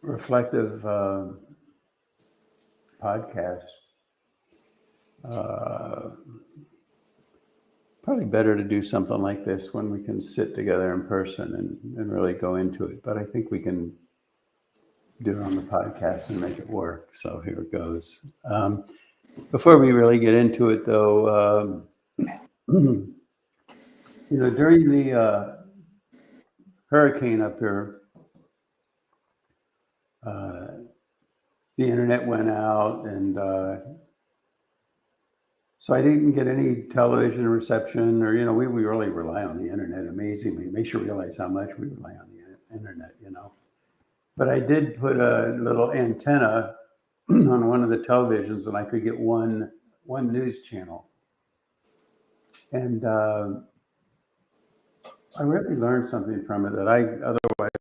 reflective podcast. Probably better to do something like this when we can sit together in person and really go into it. But I think we can do it on the podcast and make it work. So here it goes. Before we really get into it, though, during the hurricane up here, the internet went out, and so I didn't get any television reception, or we really rely on the internet amazingly. It makes you realize how much we rely on the internet, But I did put a little antenna on one of the televisions, and I could get one news channel, and I really learned something from it that I otherwise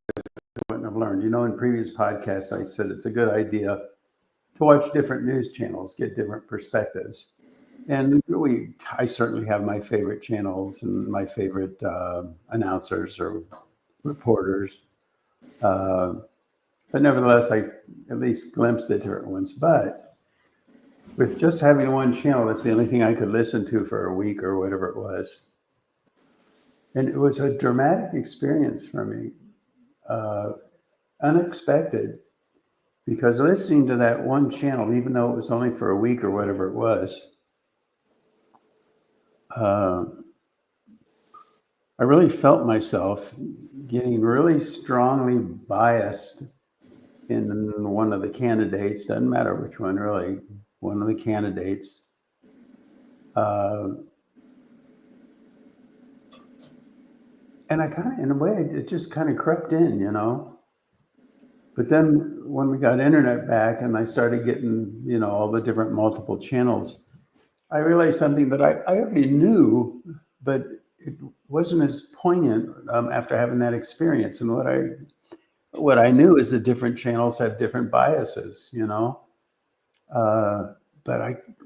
wouldn't have learned. In previous podcasts, I said it's a good idea to watch different news channels, get different perspectives. And I certainly have my favorite channels and my favorite announcers or reporters. But nevertheless, I at least glimpsed the different ones. But with just having one channel, that's the only thing I could listen to for a week or whatever it was. And it was a dramatic experience for me, unexpected, because listening to that one channel, even though it was only for a week or whatever it was, I really felt myself getting really strongly biased in one of the candidates. Doesn't matter which one, really. One of the candidates. And I kind of, in a way, it just kind of crept in, But then when we got internet back and I started getting, all the different multiple channels, I realized something that I already knew, but it wasn't as poignant after having that experience. And what I knew is that different channels have different biases, But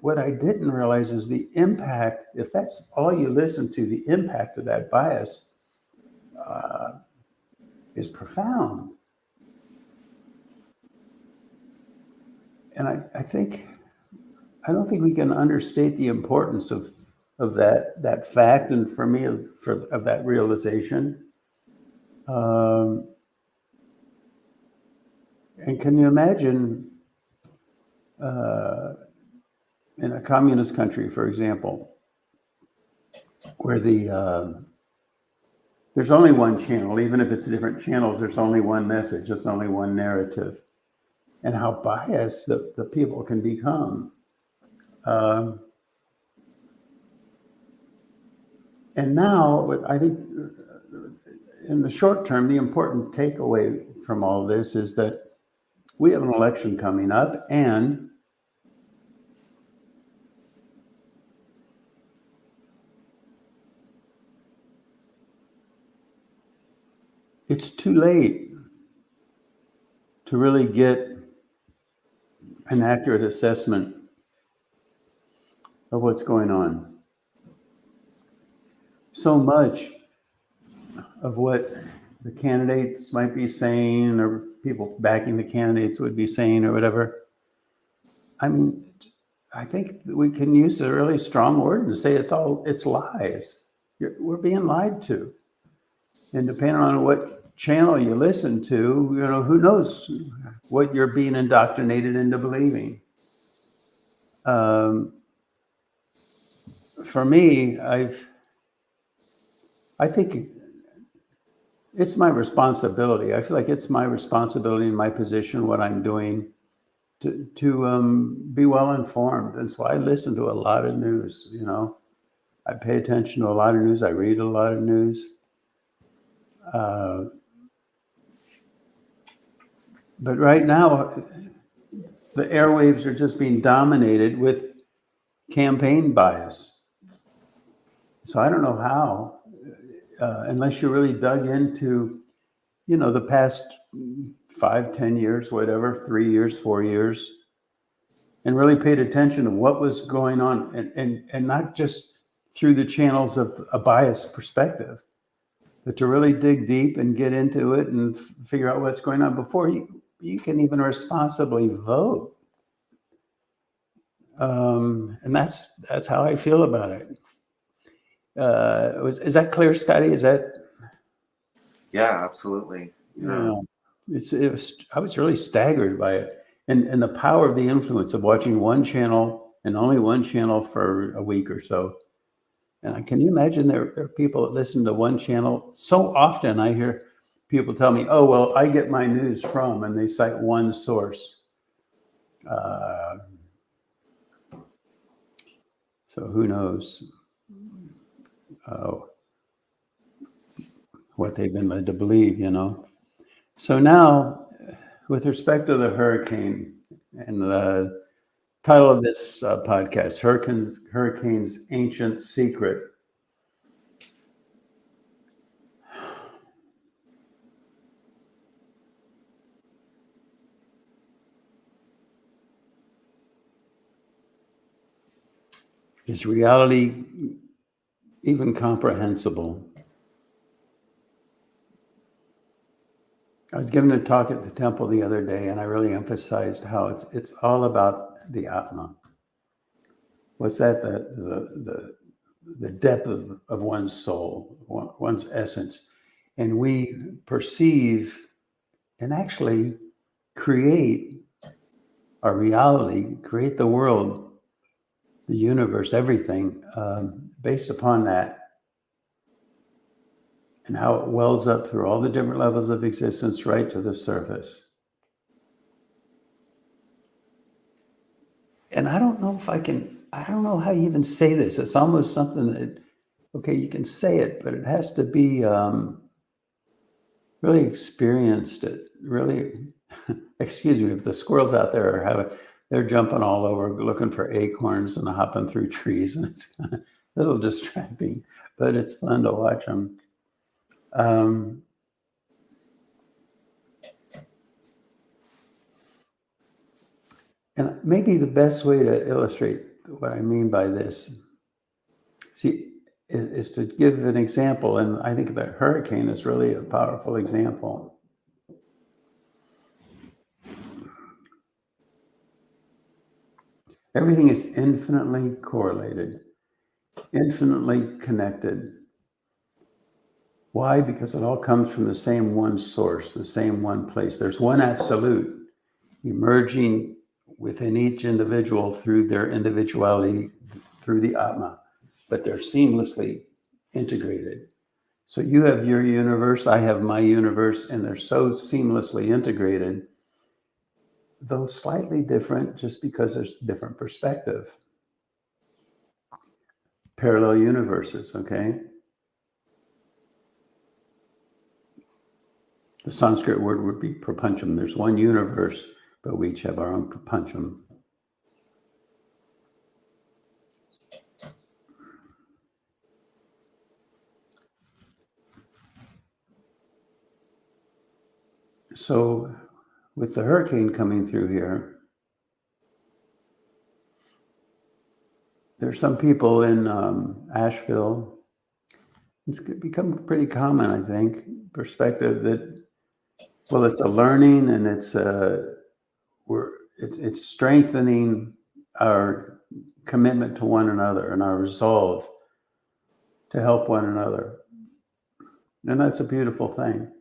what I didn't realize is the impact. If that's all you listen to, the impact of that bias is profound. And I don't think we can understate the importance of that fact, and for me of that realization. And can you imagine in a communist country, for example, where there's only one channel, even if it's different channels, there's only one message, there's only one narrative, and how biased the people can become. And now, I think in the short term, the important takeaway from all this is that we have an election coming up, and it's too late to really get an accurate assessment of what's going on. So much of what the candidates might be saying, or people backing the candidates would be saying, or whatever, I think we can use a really strong word to say it's lies. We're being lied to. And depending on what channel you listen to, who knows what you're being indoctrinated into believing. For me, I think it's my responsibility. I feel like it's my responsibility in my position, what I'm doing, to be well informed. And so I listen to a lot of news. I pay attention to a lot of news. I read a lot of news. But right now, the airwaves are just being dominated with campaign bias. So I don't know how, unless you really dug into, the past 5, 10 years, whatever, 3 years, 4 years, and really paid attention to what was going on, and not just through the channels of a biased perspective, but to really dig deep and get into it and figure out what's going on before you you can even responsibly vote. And that's how I feel about it. Is that clear, Scotty? Is that? Yeah, absolutely. Yeah. I was really staggered by it, and the power of the influence of watching one channel and only one channel for a week or so. And can you imagine there are people that listen to one channel so often? I hear people tell me, "Oh, well, I get my news from," and they cite one source. So who knows what they've been led to believe, So now, with respect to the hurricane, and the title of this podcast, Hurricanes Ancient Secret. Is reality even comprehensible? I was given a talk at the temple the other day, and I really emphasized how it's all about the Atma. What's that? The depth of one's soul, one's essence. And we perceive and actually create our reality, create the world, the universe, everything based upon that, and how it wells up through all the different levels of existence right to the surface. And I don't know how you even say this. It's almost something that, okay, you can say it, but it has to be really experienced. It really, excuse me, if the squirrels out there they're jumping all over looking for acorns and hopping through trees, and it's kind of a little distracting, but it's fun to watch them. And maybe the best way to illustrate what I mean by this, is to give an example. And I think the hurricane is really a powerful example. Everything is infinitely correlated, infinitely connected. Why? Because it all comes from the same one source, the same one place. There's one absolute emerging within each individual through their individuality, through the Atma, but they're seamlessly integrated. So you have your universe, I have my universe, and they're so seamlessly integrated, though slightly different just because there's different perspective. Parallel universes, okay? The Sanskrit word would be prapancham. There's one universe, but we each have our own prapancham. So with the hurricane coming through here, there's some people in Asheville, it's become pretty common, I think, perspective that, well, it's a learning, and it's strengthening our commitment to one another and our resolve to help one another. And that's a beautiful thing.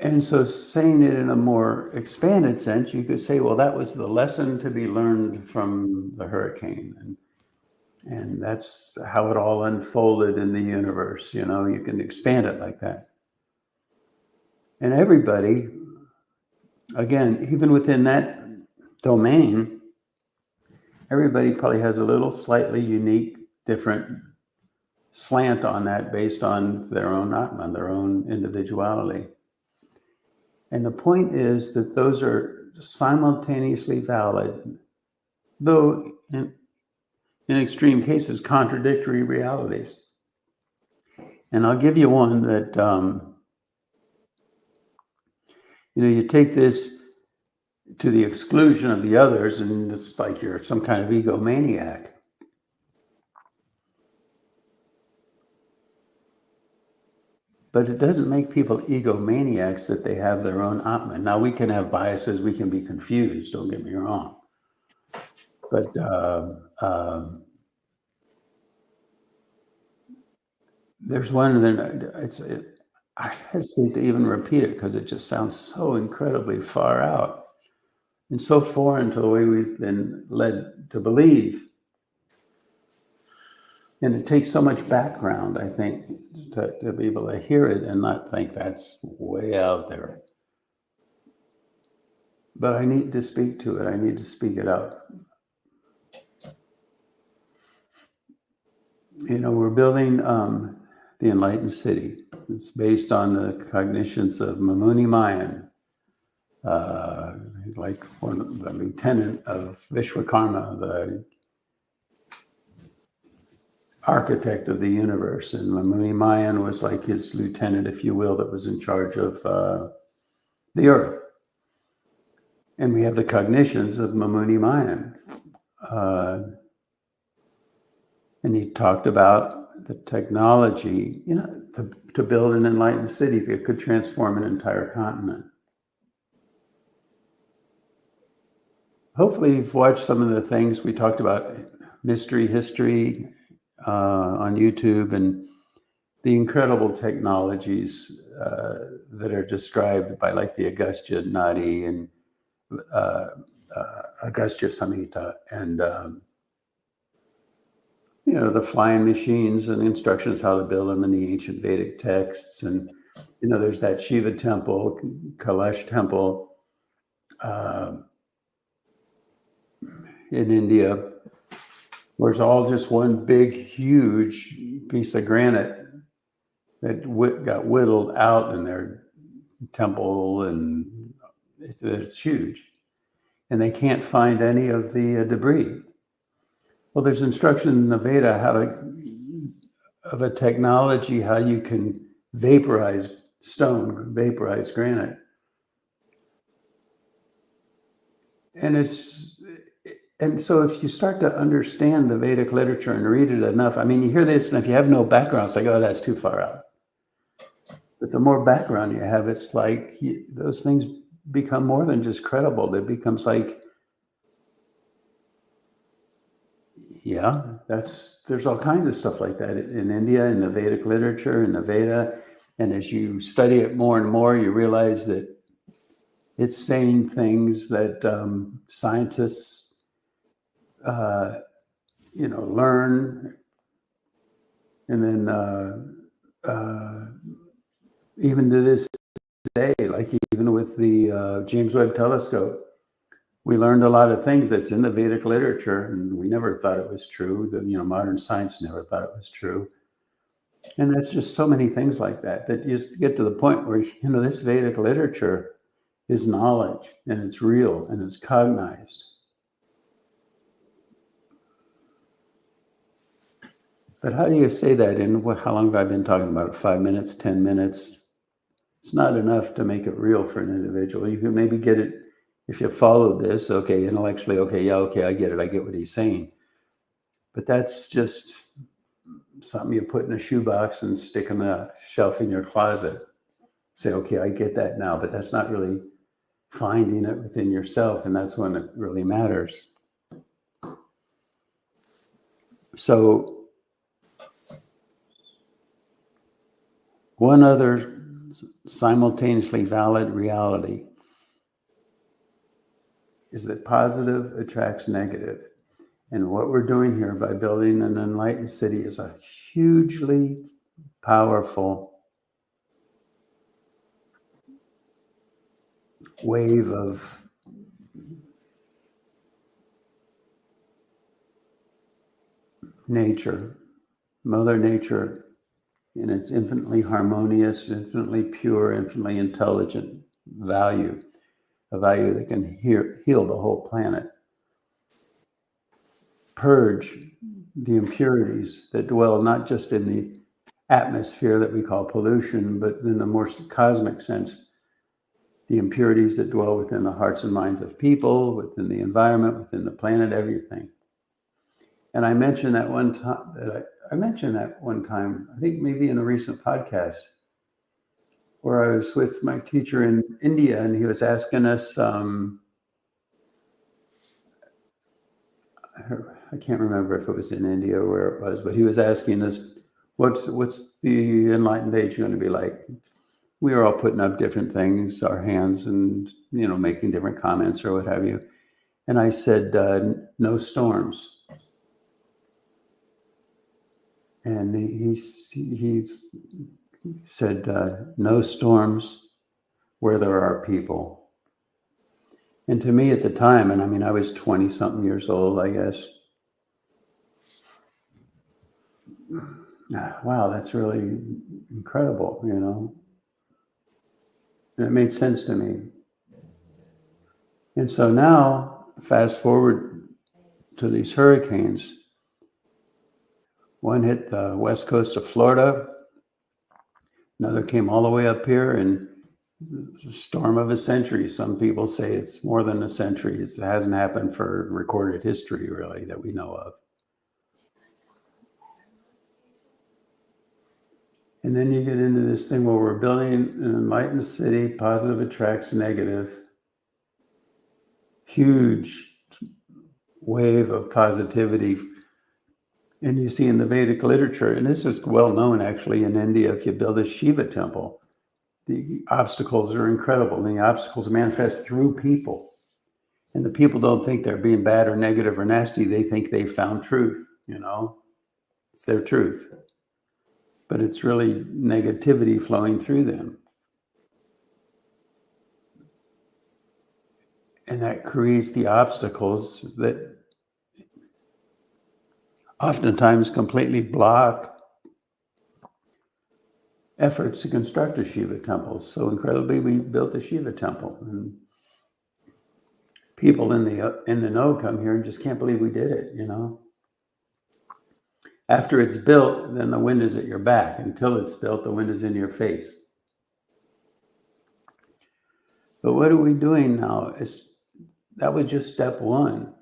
And so saying it in a more expanded sense, you could say, well, that was the lesson to be learned from the hurricane. And that's how it all unfolded in the universe. You can expand it like that. And everybody, again, even within that domain, everybody probably has a little slightly unique, different slant on that based on their own Atman, their own individuality. And the point is that those are simultaneously valid, though in extreme cases, contradictory realities. And I'll give you one that, you take this to the exclusion of the others, and it's like you're some kind of egomaniac. but it doesn't make people egomaniacs that they have their own Atman. Now, we can have biases, we can be confused, don't get me wrong. But there's one that I hesitate to even repeat it because it just sounds so incredibly far out and so foreign to the way we've been led to believe. And it takes so much background, I think, to be able to hear it and not think that's way out there. But I need to speak to it. I need to speak it out. You know, we're building the Enlightened City. It's based on the cognitions of Mamuni Mayan, like the lieutenant of Vishwakarma, the architect of the universe. And Mamuni Mayan was like his lieutenant, if you will, that was in charge of the earth. And we have the cognitions of Mamuni Mayan. And he talked about the technology, you know, to build an enlightened city that could transform an entire continent. Hopefully you've watched some of the things we talked about, mystery history on YouTube, and the incredible technologies that are described by like the Agastya Nadi and Agastya Samhita, and you know, the flying machines and instructions how to build them in the ancient Vedic texts. And you know, there's that Shiva temple, Kailash temple in India, where it's all just one big, huge piece of granite that got whittled out in their temple, and it's huge. And they can't find any of the debris. Well, there's instruction in the Veda of a technology how you can vaporize stone, vaporize granite. And so if you start to understand the Vedic literature and read it enough, I mean, you hear this, and if you have no background, it's like, oh, that's too far out. But the more background you have, it's like those things become more than just credible. It becomes like, yeah, there's all kinds of stuff like that in India, in the Vedic literature, in the Veda. And as you study it more and more, you realize that it's saying things that scientists, you know, learn. And then even to this day, like even with the James Webb Telescope, we learned a lot of things that's in the Vedic literature, and we never thought it was true. You know, modern science never thought it was true. And that's just so many things like that you just get to the point where, you know, this Vedic literature is knowledge, and it's real, and it's cognized. But how do you say that in how long have I been talking about it? 5 minutes, 10 minutes? It's not enough to make it real for an individual. You can maybe get it if you follow this, okay, intellectually, okay, yeah, okay, I get it. I get what he's saying. But that's just something you put in a shoebox and stick on a shelf in your closet. Say, okay, I get that now, but that's not really finding it within yourself, and that's when it really matters. So one other simultaneously valid reality is that positive attracts negative. And what we're doing here by building an enlightened city is a hugely powerful wave of nature, Mother Nature, in its infinitely harmonious, infinitely pure, infinitely intelligent value, a value that can heal the whole planet. Purge the impurities that dwell not just in the atmosphere that we call pollution, but in the more cosmic sense, the impurities that dwell within the hearts and minds of people, within the environment, within the planet, everything. And I mentioned that one time, I think maybe in a recent podcast, where I was with my teacher in India, and he was asking us, I can't remember if it was in India or where it was, but he was asking us, what's the enlightened age going to be like? We were all putting up different things, our hands, and making different comments or what have you. And I said, no storms. And he said, no storms where there are people. And to me at the time, and I mean, I was 20 something years old, I guess. Wow, that's really incredible, And it made sense to me. And so now, fast forward to these hurricanes. One hit the west coast of Florida. Another came all the way up here, and it's a storm of a century. Some people say it's more than a century. It hasn't happened for recorded history, really, that we know of. And then you get into this thing where we're building an enlightened city, positive attracts negative. Huge wave of positivity. And you see in the Vedic literature, and this is well known actually in India, if you build a Shiva temple, the obstacles are incredible. And the obstacles manifest through people. And the people don't think they're being bad or negative or nasty. They think they found truth, It's their truth. But it's really negativity flowing through them. And that creates the obstacles that oftentimes completely block efforts to construct a Shiva temple. So incredibly, we built a Shiva temple. And people in the know come here and just can't believe we did it, After it's built, then the wind is at your back. Until it's built, the wind is in your face. But what are we doing now? That was just step one.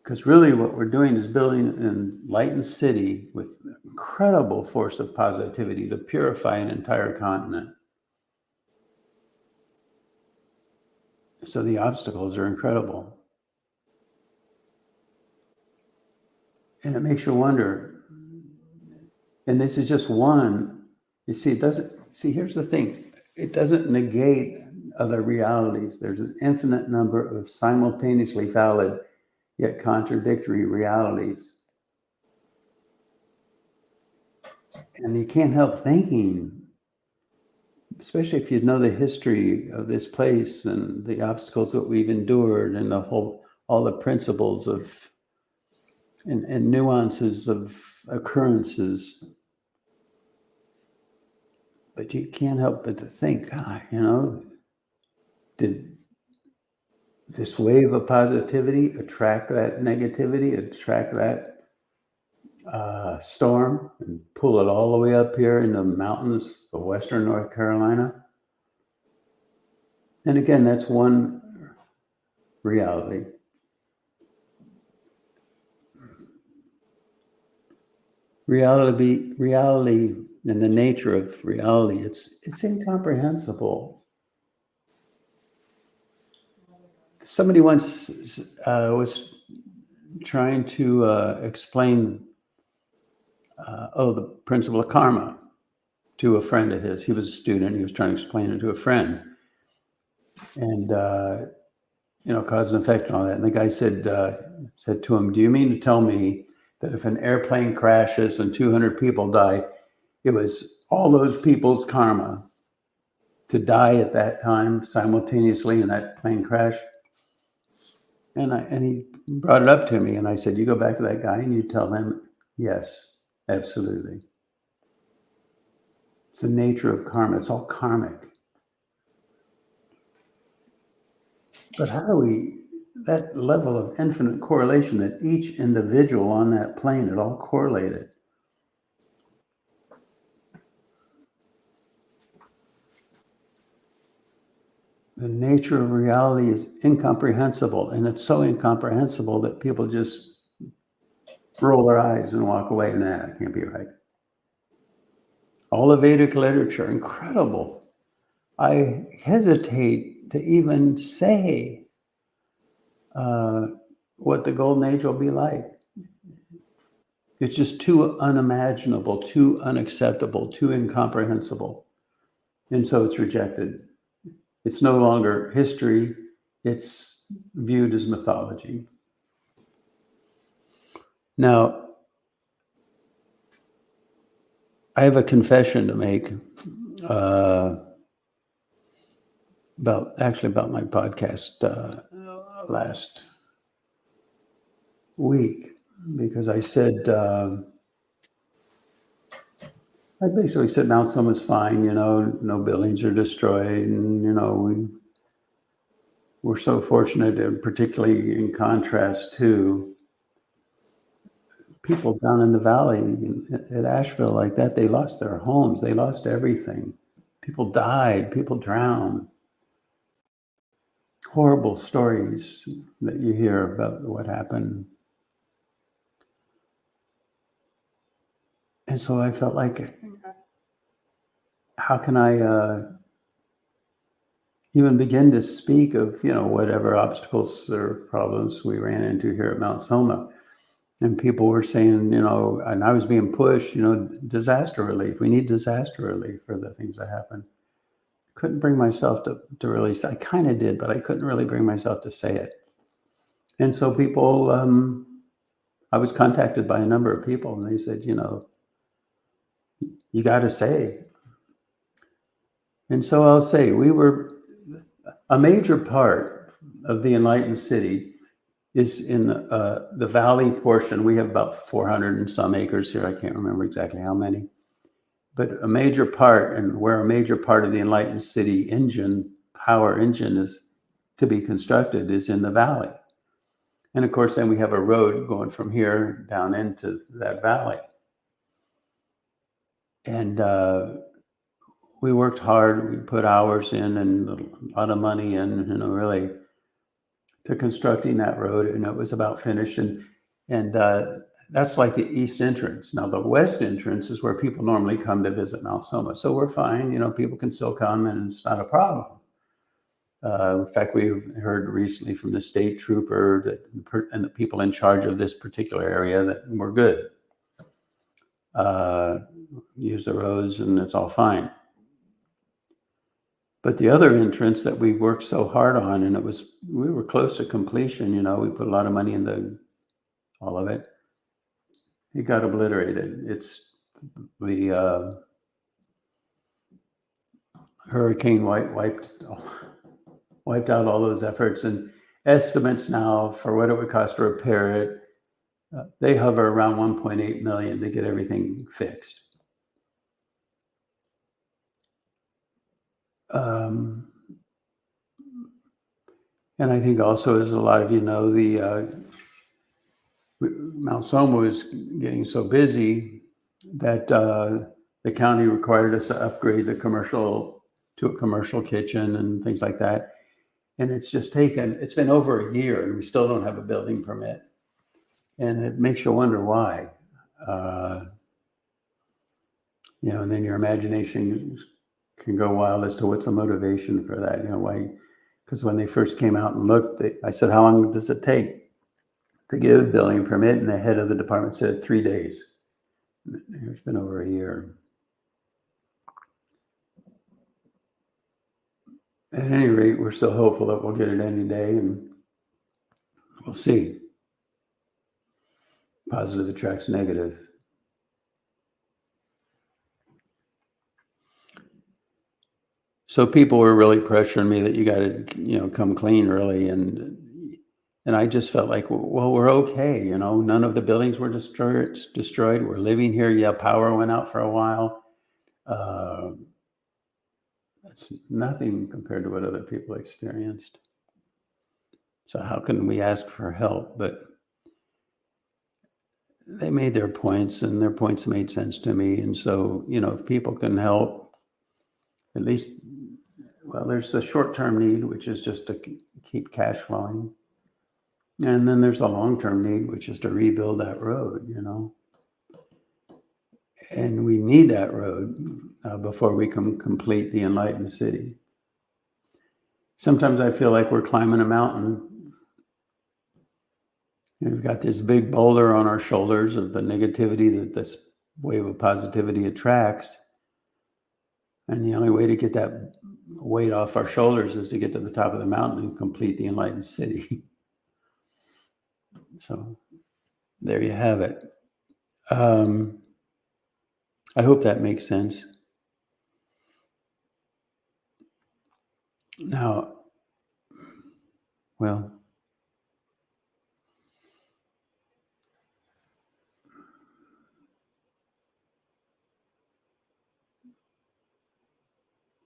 Because really what we're doing is building an enlightened city with incredible force of positivity to purify an entire continent. So the obstacles are incredible. And it makes you wonder, and this is just one, here's the thing, it doesn't negate other realities. There's an infinite number of simultaneously valid yet contradictory realities. And you can't help thinking, especially if you know the history of this place and the obstacles that we've endured and all the principles of and nuances of occurrences. But you can't help but to think, did this wave of positivity attract that negativity, attract that storm, and pull it all the way up here in the mountains of Western North Carolina? And again, that's one reality. Reality and the nature of reality, it's incomprehensible. Somebody once was trying to explain the principle of karma to a friend of his. He was a student. He was trying to explain it to a friend. And, cause and effect and all that. And the guy said to him, do you mean to tell me that if an airplane crashes and 200 people die, it was all those people's karma to die at that time simultaneously in that plane crash? And he brought it up to me, and I said, you go back to that guy and you tell him, yes, absolutely. It's the nature of karma. It's all karmic. But how do that level of infinite correlation that each individual on that plane, it all correlated. The nature of reality is incomprehensible, and it's so incomprehensible that people just roll their eyes and walk away. Nah, it can't be right. all the Vedic literature, incredible. I hesitate to even say what the golden age will be like. It's just too unimaginable, too unacceptable, too incomprehensible. And so it's rejected. It's no longer history, it's viewed as mythology. Now, I have a confession to make about my podcast last week, because I said, I basically said Mount Soma's fine, no buildings are destroyed, and we're so fortunate, and particularly in contrast to people down in the valley at Asheville like that. They lost their homes, they lost everything. People died, people drowned. Horrible stories that you hear about what happened. And so I felt like, how can I even begin to speak of, whatever obstacles or problems we ran into here at Mount Soma? And people were saying, and I was being pushed, disaster relief. We need disaster relief for the things that happen. Couldn't bring myself to really say, I kind of did, but I couldn't really bring myself to say it. And so people, I was contacted by a number of people, and they said, you got to say. And so I'll say, we were a major part of the enlightened city is in the valley portion. We have about 400 and some acres here. I can't remember exactly how many. But a major part, and where a major part of the enlightened city power engine is to be constructed, is in the valley. And of course, then we have a road going from here down into that valley. And we worked hard. We put hours in and a lot of money in, really, to constructing that road. And it was about finished. And that's like the east entrance. Now, the west entrance is where people normally come to visit Mount Soma. So we're fine. People can still come, and it's not a problem. In fact, we heard recently from the state trooper and the people in charge of this particular area that we're good. Use the roads, and it's all fine. But the other entrance that we worked so hard on, and we were close to completion, we put a lot of money into all of it. It got obliterated. It's the hurricane wiped out all those efforts, and estimates now for what it would cost to repair it, they hover around 1.8 million to get everything fixed. And I think also, as a lot of you know, Mount Soma was getting so busy that the county required us to upgrade to a commercial kitchen and things like that. And it's been over a year, and we still don't have a building permit. And it makes you wonder why. And then your imagination can go wild as to what's the motivation for that. Why? Because when they first came out and looked, I said, how long does it take to get a building permit? And the head of the department said 3 days. It's been over a year. At any rate, we're still hopeful that we'll get it any day, and we'll see. Positive attracts negative. So people were really pressuring me that you got to, come clean, really, and I just felt like, well, we're okay, None of the buildings were destroyed. We're living here. Yeah, power went out for a while. That's nothing compared to what other people experienced. So how can we ask for help? But they made their points, and their points made sense to me. And so, if people can help, at least, there's the short-term need, which is just to keep cash flowing. And then there's the long-term need, which is to rebuild that road, And we need that road before we can complete the enlightened city. Sometimes I feel like we're climbing a mountain. We've got this big boulder on our shoulders of the negativity that this wave of positivity attracts. And the only way to get that weight off our shoulders is to get to the top of the mountain and complete the enlightened city. So there you have it. I hope that makes sense. Now, well,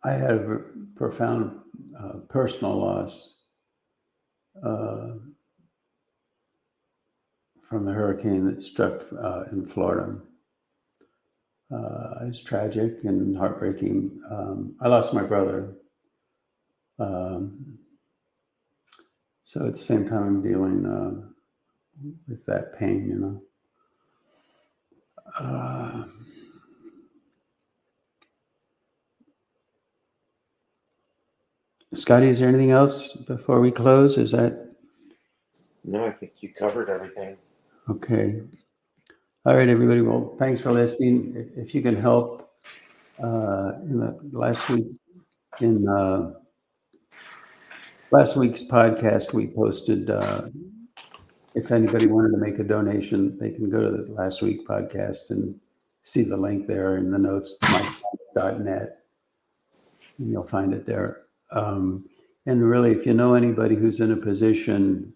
I had a profound personal loss from the hurricane that struck in Florida. It was tragic and heartbreaking. I lost my brother. So at the same time, I'm dealing with that pain, you know. Scotty, is there anything else before we close? Is that? No, I think you covered everything. Okay. All right, everybody. Well, thanks for listening. If you can help, in the last week's podcast, we posted. If anybody wanted to make a donation, they can go to the last week podcast and see the link there in the notes, mike.net, and you'll find it there. And really, if you know anybody who's in a position,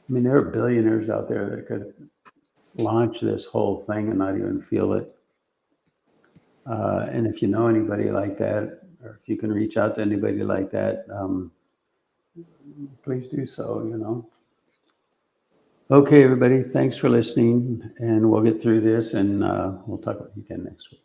I mean, there are billionaires out there that could launch this whole thing and not even feel it. And if you know anybody like that, or if you can reach out to anybody like that, please do so, you know. Okay, everybody, thanks for listening, and we'll get through this, and we'll talk about you again next week.